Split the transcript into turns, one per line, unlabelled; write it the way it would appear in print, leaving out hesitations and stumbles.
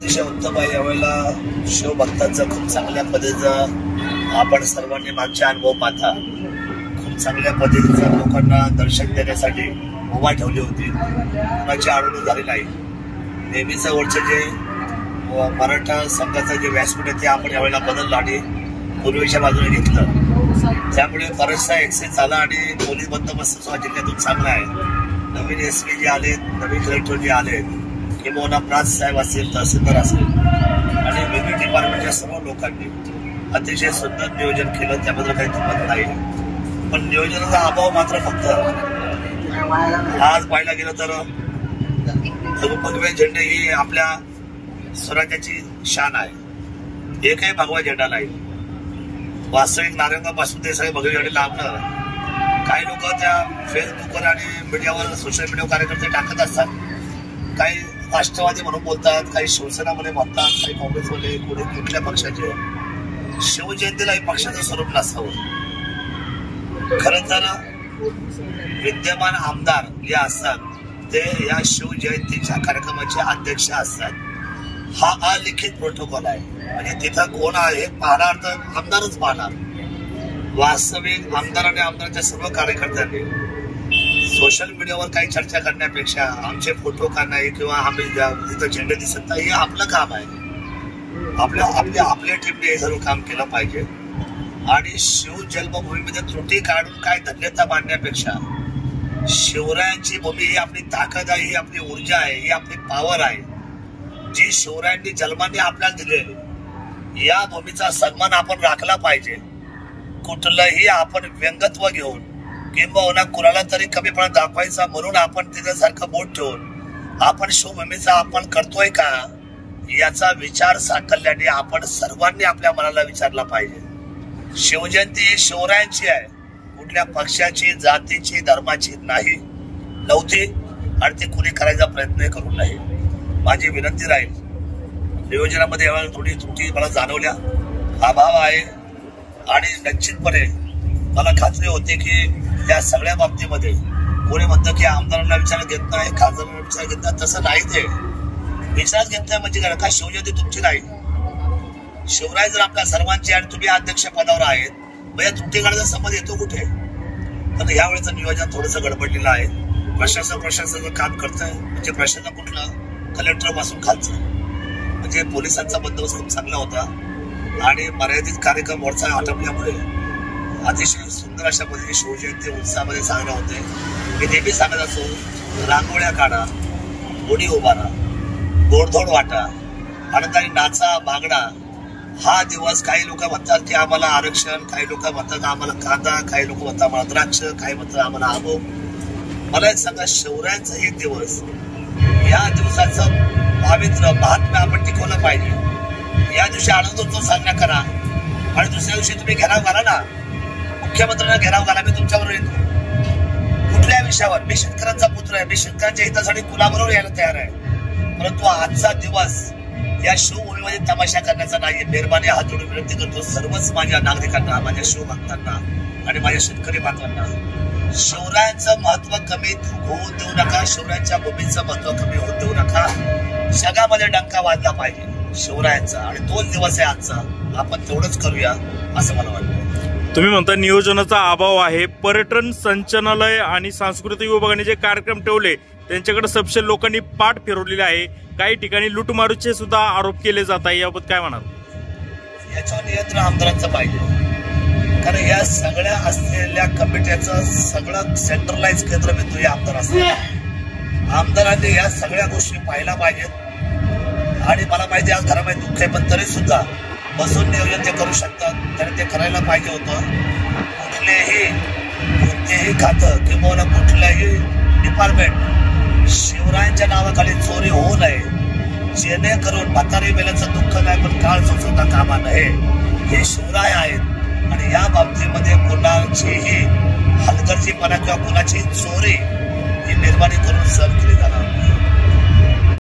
अतिशय उत्तम आहे. यावेळेला शिवभक्तांचा खूप चांगल्या पद्धतीचा आपण सर्वांनी मागचे अनुभव पाहता खूप चांगल्या पद्धतीचा लोकांना दर्शन देण्यासाठी उभा ठेवली होती. कोणाची अडवणूक झाली नाही. नेहमीचं वरचं जे मराठा संघाचं जे व्यासपीठ आहे ते आपण यावेळेला बदललं आणि पूर्वेच्या बाजूने घेतलं. त्यामुळे बराचसा एक्सेस झाला आणि पोलीस बंदोबस्त जिल्ह्यातून चांगला आहे. नवीन एसपी जे आले, नवीन कलेक्टर जे आले, किंवा प्रांत साहेब असेल, तहसीलदार असेल आणि वेगवेगळ्या डिपार्टमेंटच्या सर्व लोकांनी अतिशय सुंदर नियोजन केलं. त्याबद्दल काही दुमत नाही. पण नियोजनाचा अभाव मात्र फक्त आज पाहायला गेलं तर भगवे झेंडे ही आपल्या स्वराज्याची शान आहे. एकही भगवा झेंडा नाही. वास्तविक नारायणगावपासून ते सगळे भगवे झेंडे लांबणं काही लोक त्या फेसबुकवर आणि मीडियावर सोशल मीडियावर कार्यकर्ते टाकत असतात. काही राष्ट्रवादी म्हणून बोलतात, काही शिवसेनामध्ये म्हणतात, काही काँग्रेसमध्ये, कुठे कुठल्या पक्षाचे. शिवजयंतीलाही पक्षाचं स्वरूप नसावं. खरं तर विद्यमान आमदार जे असतात ते या शिवजयंतीच्या कार्यक्रमाचे अध्यक्ष असतात. हा अलिखित प्रोटोकॉल आहे. म्हणजे तिथं कोण आहे पाहणार तर आमदारच पाहणार. वास्तविक आमदार आणि आमदारांच्या सर्व कार्यकर्त्यांनी सोशल मीडियावर काही चर्चा करण्यापेक्षा आमचे फोटो काढणे किंवा आम्ही तिथं झेंडे दिसत नाही हे आपलं काम आहे. आपल्या टीमने हे सर्व काम केलं पाहिजे. आणि शिव जन्मभूमीमध्ये त्रुटी काढून काय धन्यता मांडण्यापेक्षा शिवरायांची भूमी ही आपली ताकद आहे, ही आपली ऊर्जा आहे, ही आपली पॉवर आहे, जी शिवरायांनी जन्माने आपल्याला दिलेली. या भूमीचा सन्मान आपण राखला पाहिजे. कुठलंही आपण व्यंगत्व घेऊन किंबहुना कुणाला तरी कमीपणा दाखवायचा म्हणून आपण तिच्यासारखं बोट ठेवून आपण शिवभूमीचा आपण करतोय का याचा विचार साकल्याने आपण सर्वांनी आपल्या मनाला विचारला पाहिजे. शिवजयंती ही शिवरायांची आहे, कुठल्या पक्षाची, जातीची, धर्माची नाही नव्हती आणि ती कुणी करायचा प्रयत्न करू नये. माझी विनंती राहील. नियोजनामध्ये यावेळेला थोडी त्रुटी मला जाणवल्या, अभाव आहे आणि निश्चितपणे मला खात्री होते की या सगळ्या बाबतीमध्ये कोणी म्हणतं की आमदारांना विचार घेत नाही, खासदारांना विचार घेत नाही. तसं नाही. ते विचार घेत नाही म्हणजे काय? का शिवजयंती तुमची नाही? शिवराय जर आपल्या सर्वांची आणि तुम्ही अध्यक्ष पदावर आहेत मग या त्रुटी काढायचा संबंध येतो कुठे? तर यावेळेचं नियोजन थोडंसं गडबडलेलं आहे. प्रशासन काम करतंय. म्हणजे प्रशासन कुठलं? कलेक्टर पासून खालचं. म्हणजे पोलिसांचा बंदोबस्त खूप चांगला होता आणि मर्यादित कार्यक्रम मोर्चा आटपल्यामुळे अतिशय सुंदर अशा पद्धतीने शिवजयंती उत्साहामध्ये साजरा होते. मी नेहमी सांगत असो, रांगोळ्या काढा, गुढी उभारा, गोडधोड वाटा, आनंदाने नाचा, बागडा. हा दिवस काही लोक म्हणतात की आम्हाला आरक्षण, काही लोक म्हणतात आम्हाला कांदा, काही लोक म्हणतात आम्हाला द्राक्ष, काही म्हणतात आम्हाला आंबो. मला एक सांगा, शिवरायांचा एक दिवस, या दिवसाचं पावित्र्य महात्म्य आपण टिकवलं पाहिजे. या दिवशी आनंदोत्सव साजरा करा आणि दुसऱ्या दिवशी तुम्ही घेराव घाला ना. मुख्यमंत्र्यांना घेराव घाला. मी तुमच्याबरोबर येतो कुठल्या विषयावर. मी शेतकऱ्यांचा पुत्र आहे. मी शेतकऱ्यांच्या हितासाठी कुणाबरोबर यायला तयार आहे. परंतु आजचा दिवस या शिवभूमीमध्ये तमाशा करण्याचा नाही. मेहरबानी हात जोडून विनंती करतो सर्वच माझ्या नागरिकांना, माझ्या शिवभक्तांना आणि माझ्या शेतकरी बांधवांना, शिवरायांचं महत्व कमी होऊ देऊ नका. शिवरायांच्या भूमीचं महत्व कमी होऊ देऊ नका. जगामध्ये डंका वाजला पाहिजे शिवरायांचा आणि तोच दिवस आहे आजचा. आपण तेवढंच करूया असं मला वाटतं.
तुम्ही म्हणता नियोजनाचा अभाव आहे. पर्यटन संचालनालय आणि सांस्कृतिक विभागाने जे कार्यक्रम ठेवले त्यांच्याकडे सपशेल लोकांनी पाठ फिरवलेली आहे. काही ठिकाणी लुटमारूचे सुद्धा आरोप केले जात आहे. याबाबत काय म्हणाल?
याच्यावर नियंत्रण आमदारांचं पाहिजे. कारण या सगळ्या असलेल्या कमिट्याचं सगळं सेंट्रलाइज केंद्रबिंदू हे आमदार असतात. आमदारांनी या सगळ्या गोष्टी पाहायला पाहिजेत. आणि मला माहिती आज घरामध्ये दुःख आहे, पण तरी सुद्धा बसून नियोजन ते करू शकतात. त्याने ते करायला पाहिजे होतं. कोणतेही खातं किंवा कुठल्याही डिपार्टमेंट शिवरायांच्या नावाखाली चोरी होऊ नये, जेणेकरून म्हातारी मेल्याचं दुःख नाही पण काळ सोचवता कामा नये. हे शिवराय आहेत आणि या बाबतीमध्ये कुणाचीही हलगर्जीपणा किंवा कुणाची चोरी ही निर्माणी करून सहन केली जाणार नाही.